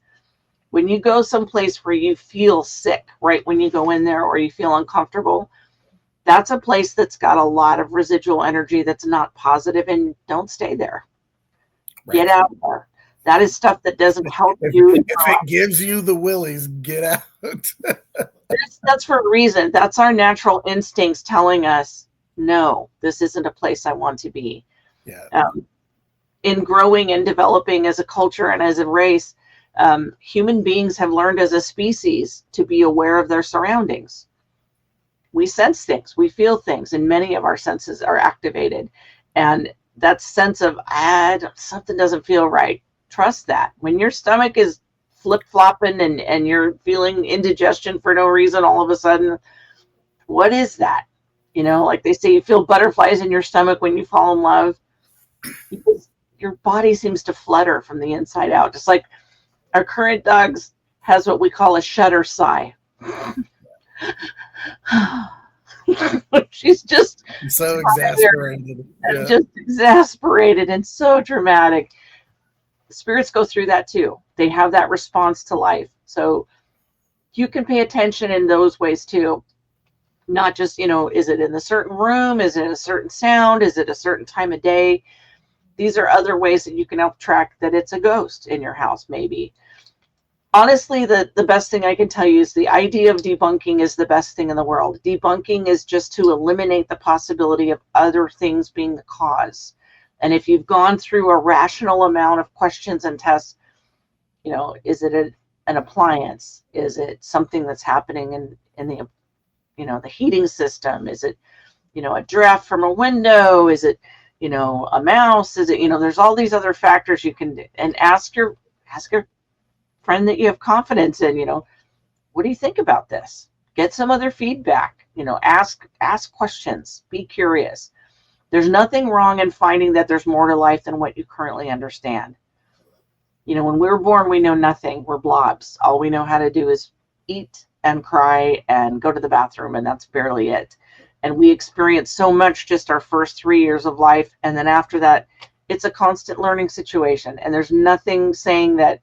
When you go someplace where you feel sick, right when you go in there, or you feel uncomfortable, that's a place that's got a lot of residual energy that's not positive, and don't stay there. Right. Get out there. That is stuff that doesn't help you. If it gives you the willies, get out. That's for a reason. That's our natural instincts telling us, no, this isn't a place I want to be. Yeah. In growing and developing as a culture and as a race, human beings have learned as a species to be aware of their surroundings. We sense things, we feel things, and many of our senses are activated. And that sense of, something doesn't feel right. Trust that. When your stomach is flip-flopping and you're feeling indigestion for no reason, all of a sudden, what is that? You know, like they say, you feel butterflies in your stomach when you fall in love, because your body seems to flutter from the inside out. Just like our current dogs has what we call a shudder sigh. She's just so exasperated. Yeah. Just exasperated and so dramatic. The spirits go through that too. They have that response to life. So you can pay attention in those ways too. Not just, is it in a certain room? Is it a certain sound? Is it a certain time of day? These are other ways that you can help track that it's a ghost in your house, maybe. Honestly, the best thing I can tell you is the idea of debunking is the best thing in the world. Debunking is just to eliminate the possibility of other things being the cause. And if you've gone through a rational amount of questions and tests, is it an appliance? Is it something that's happening in the, the heating system? Is it, a draft from a window? Is it, a mouse? Is it, there's all these other factors you can, and ask your friend that you have confidence in, what do you think about this? Get some other feedback, ask questions, be curious. There's nothing wrong in finding that there's more to life than what you currently understand. When we were born, we know nothing. We're blobs. All we know how to do is eat and cry and go to the bathroom, and that's barely it. And we experience so much just our first 3 years of life, and then after that, it's a constant learning situation. And there's nothing saying that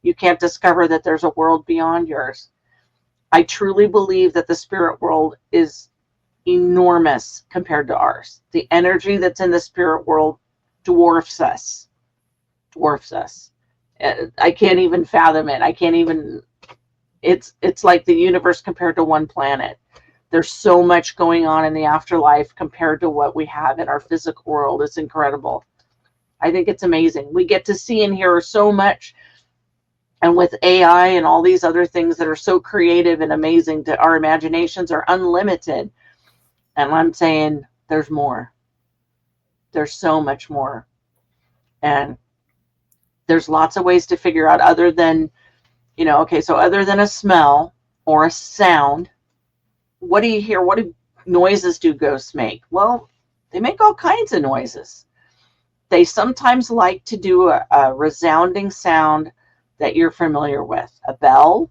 you can't discover that there's a world beyond yours. I truly believe that the spirit world is enormous compared to ours. The energy that's in the spirit world dwarfs us. dwarfs us. I can't even fathom it. I can't even, it's like the universe compared to one planet. There's so much going on in the afterlife compared to what we have in our physical world. It's incredible. I think it's amazing. We get to see and hear so much. And with AI and all these other things that are so creative and amazing, that our imaginations are unlimited. And I'm saying there's more. There's so much more. And there's lots of ways to figure out other than, okay, so other than a smell or a sound, what do you hear? What noises do ghosts make? Well, they make all kinds of noises. They sometimes like to do a resounding sound that you're familiar with. A bell,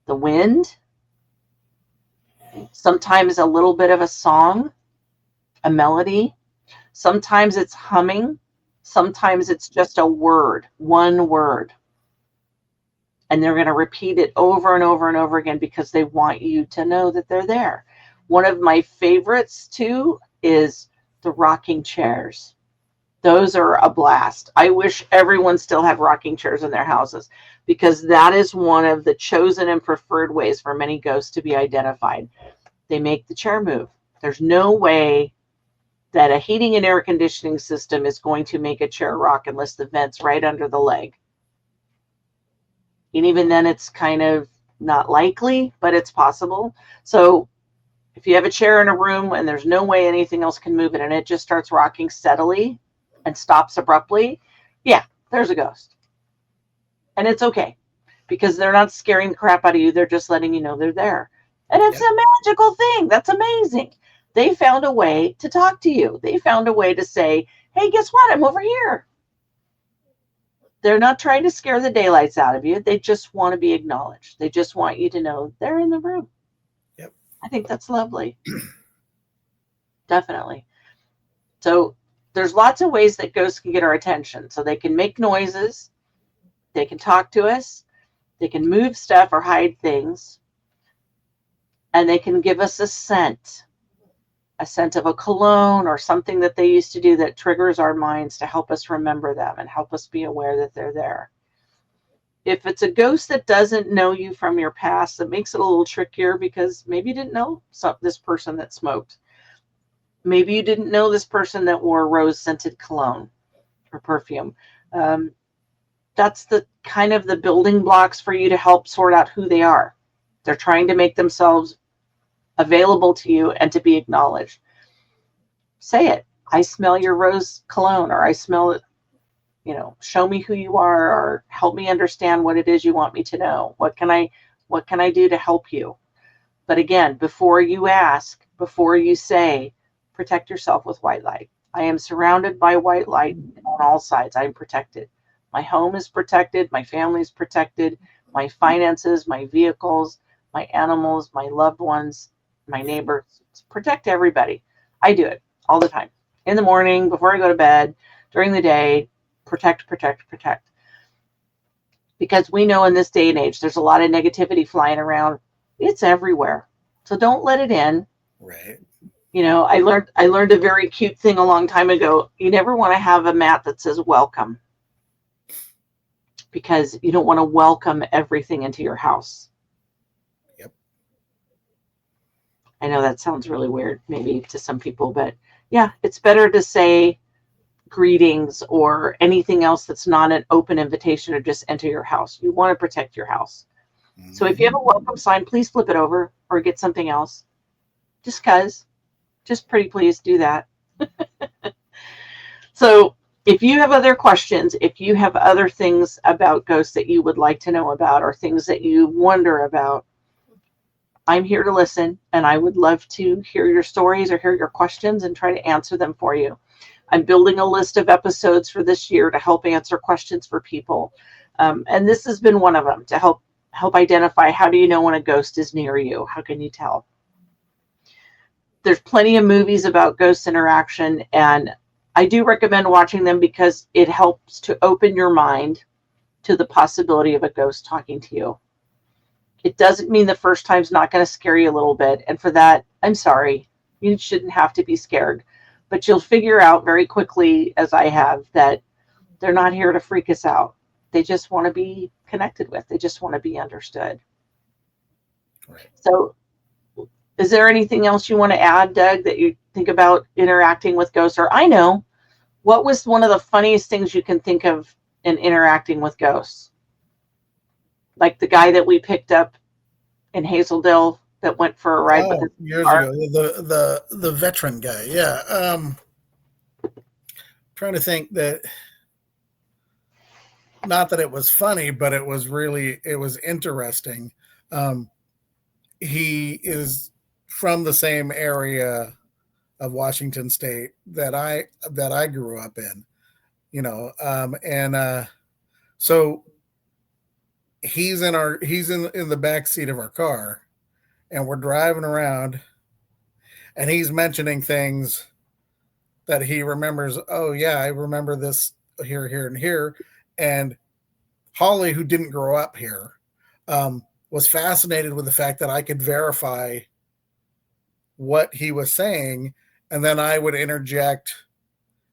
the wind, sometimes a little bit of a song, a melody. Sometimes it's humming. Sometimes it's just a word, one word. And they're going to repeat it over and over and over again because they want you to know that they're there. One of my favorites, too, is the rocking chairs. Those are a blast. I wish everyone still had rocking chairs in their houses, because that is one of the chosen and preferred ways for many ghosts to be identified. They make the chair move. There's no way that a heating and air conditioning system is going to make a chair rock unless the vent's right under the leg. And even then, it's kind of not likely, but it's possible. So if you have a chair in a room and there's no way anything else can move it, and it just starts rocking steadily and stops abruptly, yeah, there's a ghost. And it's okay, because they're not scaring the crap out of you. They're just letting you know they're there. And it's a magical thing. That's amazing. They found a way to talk to you. They found a way to say, hey, guess what? I'm over here. They're not trying to scare the daylights out of you. They just want to be acknowledged. They just want you to know they're in the room. Yep. I think that's lovely. Definitely. So there's lots of ways that ghosts can get our attention. So they can make noises. They can talk to us. They can move stuff or hide things. And they can give us a scent of a cologne or something that they used to do that triggers our minds to help us remember them and help us be aware that they're there. If it's a ghost that doesn't know you from your past, it makes it a little trickier, because maybe you didn't know this person that smoked. Maybe you didn't know this person that wore rose-scented cologne or perfume. That's the kind of the building blocks for you to help sort out who they are. They're trying to make themselves available to you and to be acknowledged. Say it. I smell your rose cologne, or I smell it, show me who you are, or help me understand what it is you want me to know. What can I do to help you? But again, before you ask, before you say, protect yourself with white light. I am surrounded by white light on all sides. I am protected. My home is protected. My family is protected. My finances, my vehicles, my animals, my loved ones, my neighbors. Protect everybody. I do it all the time. In the morning, before I go to bed, during the day, protect, protect, protect. Because we know in this day and age, there's a lot of negativity flying around. It's everywhere. So don't let it in. Right. I learned a very cute thing a long time ago. You never want to have a mat that says welcome, because you don't want to welcome everything into your house. Yep. I know that sounds really weird maybe to some people, but yeah, it's better to say greetings or anything else that's not an open invitation to just enter your house. You want to protect your house. Mm-hmm. So if you have a welcome sign, please flip it over or get something else. Just pretty please do that. So if you have other questions, if you have other things about ghosts that you would like to know about, or things that you wonder about, I'm here to listen, and I would love to hear your stories or hear your questions and try to answer them for you. I'm building a list of episodes for this year to help answer questions for people. And this has been one of them, to help identify, how do you know when a ghost is near you? How can you tell? There's plenty of movies about ghost interaction, and I do recommend watching them because it helps to open your mind to the possibility of a ghost talking to you. It doesn't mean the first time's not going to scare you a little bit. And for that, I'm sorry. You shouldn't have to be scared. But you'll figure out very quickly, as I have, that they're not here to freak us out. They just want to be connected with. They just want to be understood. Right. So, is there anything else you want to add, Doug, that you think about interacting with ghosts? Or I know, what was one of the funniest things you can think of in interacting with ghosts? Like the guy that we picked up in Hazeldale that went for a ride with Oh, his years car. ago, the veteran guy. Yeah. Trying to think that, not that it was funny, but it was interesting. Um, he is from the same area of Washington State that I grew up in, and so he's in the back seat of our car, and we're driving around, and he's mentioning things that he remembers. Oh yeah, I remember this here, here, and here, and Holly, who didn't grow up here, was fascinated with the fact that I could verify what he was saying, and then I would interject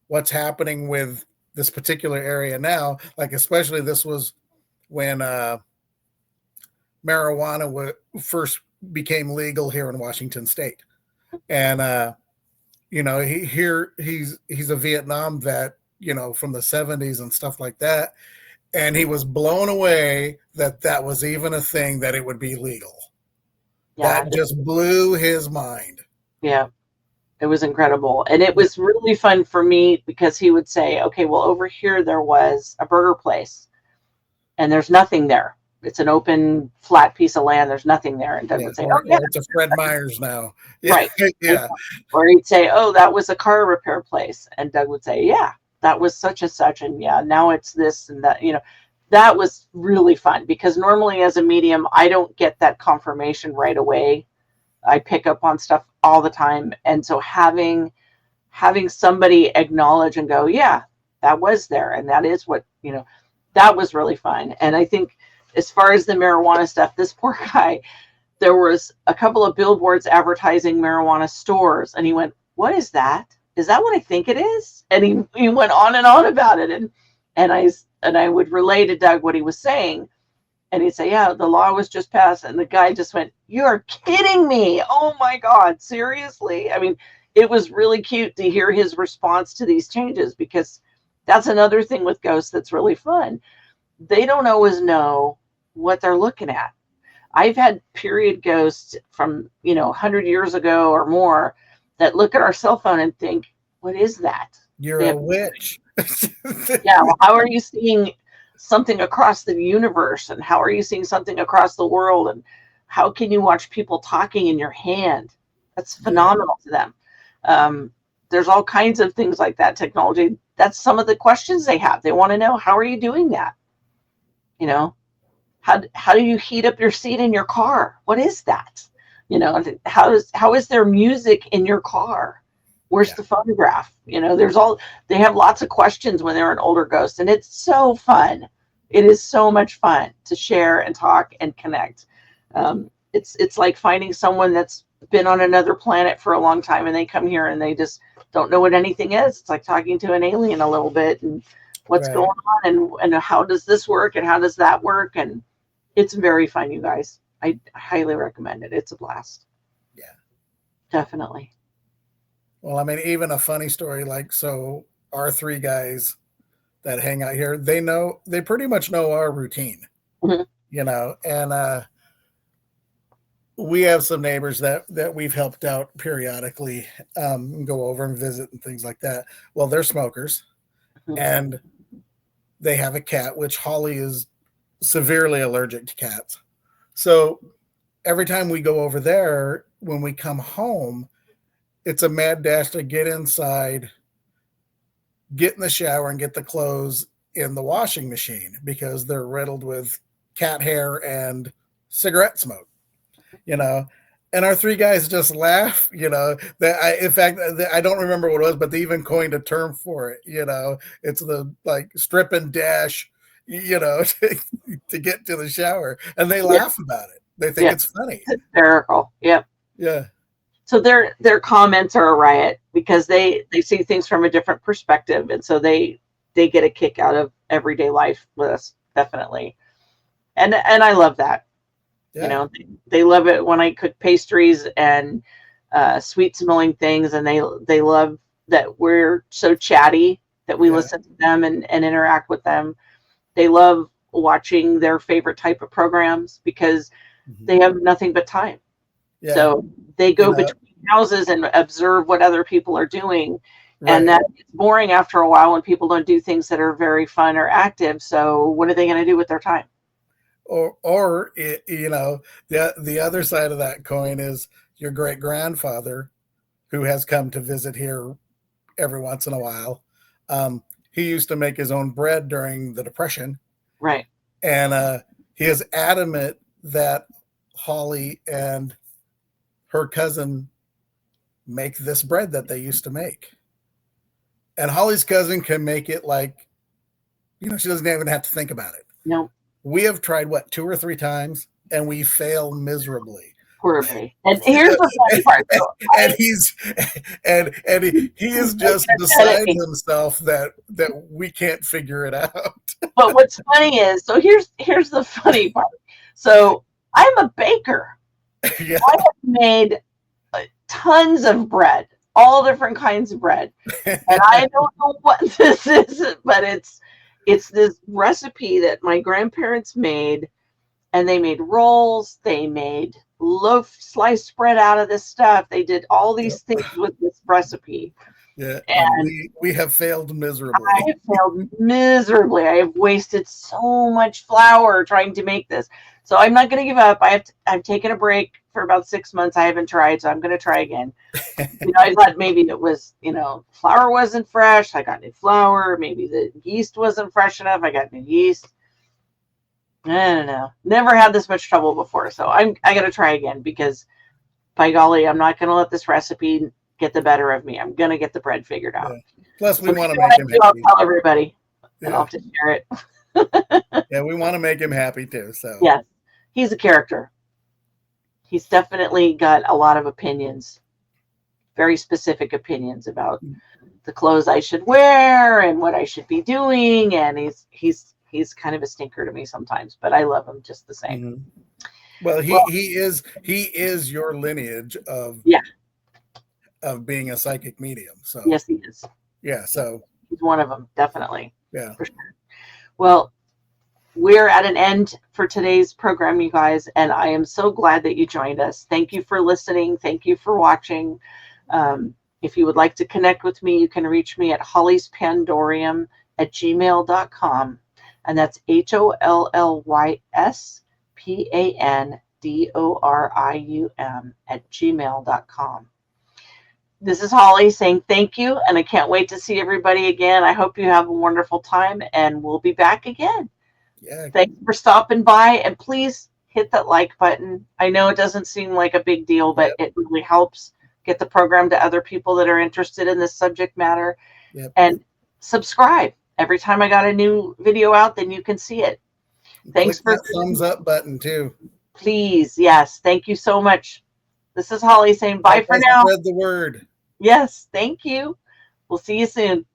what's happening with this particular area now. Like, especially this was when marijuana first became legal here in Washington State, and he's a Vietnam vet, from the 70s and stuff like that, and he was blown away that that was even a thing, that it would be legal. Yeah, That just blew his mind. yeah, it was incredible. And it was really fun for me because he would say, okay, well, over here there was a burger place and there's nothing there. It's an open, flat piece of land. There's nothing there. And Doug Yeah, would say, oh, yeah, or it's a Fred Meyer's now. Yeah, right. yeah, Or he'd say, oh, that was a car repair place. And Doug would say, yeah, that was such and such. And yeah, now it's this and that. That was really fun because normally as a medium, I don't get that confirmation right away. I pick up on stuff all the time. And so having somebody acknowledge and go, yeah, that was there. And that is what, that was really fun. And I think as far as the marijuana stuff, this poor guy, there was a couple of billboards advertising marijuana stores. And he went, what is that? Is that what I think it is? And he went on and on about it. And I would relay to Doug what he was saying. And he'd say, yeah, the law was just passed. And the guy just went, you're kidding me. Oh my God, seriously? I mean, it was really cute to hear his response to these changes, because that's another thing with ghosts that's really fun. They don't always know what they're looking at. I've had period ghosts from, 100 years ago or more that look at our cell phone and think, what is that? you're They a have, witch. yeah, well, how are you seeing something across the universe? And how are you seeing something across the world? And how can you watch people talking in your hand? That's Yeah, phenomenal to them. There's all kinds of things like that technology. That's some of the questions they have. They want to know, how are you doing that? You know, how do you heat up your seat in your car? What is that? How is there music in your car? Where's yeah, the photograph? They have lots of questions when they're an older ghost, and it's so fun. It is so much fun to share and talk and connect. It's like finding someone that's been on another planet for a long time, and they come here and they just don't know what anything is. It's like talking to an alien a little bit, and what's going right. on, and how does this work and how does that work, and it's very fun, you guys. I highly recommend it. It's a blast. Yeah. Definitely. Well, I mean, even a funny story, like, so our three guys that hang out here, they pretty much know our routine, Mhm. and we have some neighbors that we've helped out periodically, go over and visit and things like that. Well, they're smokers, Mhm. and they have a cat, which Holly is severely allergic to cats. So every time we go over there, when we come home, it's a mad dash to get inside, get in the shower, and get the clothes in the washing machine because they're riddled with cat hair and cigarette smoke, you know. And our three guys just laugh, in fact, I don't remember what it was, but they even coined a term for it. It's the like strip and dash, to get to the shower, and they Yeah, laugh about it. They think yeah, it's funny. hysterical. Yep. Yeah, So their comments are a riot because they see things from a different perspective, and so they get a kick out of everyday life with us, definitely. And I love that. You Yeah. know, they love it when I cook pastries and sweet smelling things, and they love that we're so chatty that we Yeah. listen to them and interact with them. They love watching their favorite type of programs because Mhm. they have nothing but time. Yeah. So they You go know, between houses and observe what other people are doing. And right. that gets boring after a while when people don't do things that are very fun or active. So what are they going to do with their time? Or the other side of that coin is your great grandfather who has come to visit here every once in a while. He used to make his own bread during the Depression, Right. and he is adamant that Holly and her cousin make this bread that they used to make. And Holly's cousin can make it like, she doesn't even have to think about it. No, We have tried what 2 or 3 times, and we fail miserably. horribly. And here's the funny part, though. And he's he is just At beside me. himself that we can't figure it out. But what's funny is, so here's the funny part. So I'm a baker. Yeah. I have made tons of bread, all different kinds of bread. And I don't know what this is, but it's this recipe that my grandparents made, and they made rolls, they made loaf sliced bread out of this stuff. They did all Yep. these things with this recipe. Yeah, and And we have failed I miserably. have failed miserably. I have wasted so much flour trying to make this. So I'm not going to give up. I've taken a break for about 6 months. I haven't tried, so I'm going to try again. I thought maybe it was, flour wasn't fresh. I got new flour. Maybe the yeast wasn't fresh enough. I got new yeast. I don't know. Never had this much trouble before, so I got to try again because, by golly, I'm not going to let this recipe get the better of me. I'm going to get the bread figured out. Yeah. Plus, we So want to what make I him do, I'll happy. tell everybody, and I'll Yeah, have to share it. yeah, we want to make him happy too. So Yes, he's a character. He's definitely got a lot of opinions, very specific opinions about the clothes I should wear and what I should be doing. And he's kind of a stinker to me sometimes, but I love him just the same. mhm. Well, Well, he is your lineage yeah, of being a psychic medium. So yes, he is. yeah, so He's one of them, definitely, yeah, for sure. Well, we're at an end for today's program, you guys, and I am so glad that you joined us. Thank you for listening. Thank you for watching. If you would like to connect with me, you can reach me at hollysPandorium@gmail.com. And that's HOLLYSPANDORIUM@gmail.com. This is Holly saying thank you, and I can't wait to see everybody again. I hope you have a wonderful time, and we'll be back again. yeah, Thanks for stopping by, and please hit that like button. I know it doesn't seem like a big deal, but yep, it really helps get the program to other people that are interested in this subject matter. yep. And subscribe. Every time I got a new video out, then you can see it. Click Thanks for, that thumbs up button too. please. Yes. Thank you so much. This is Holly saying bye Help for us now. spread the word. Yes. Thank you. We'll see you soon.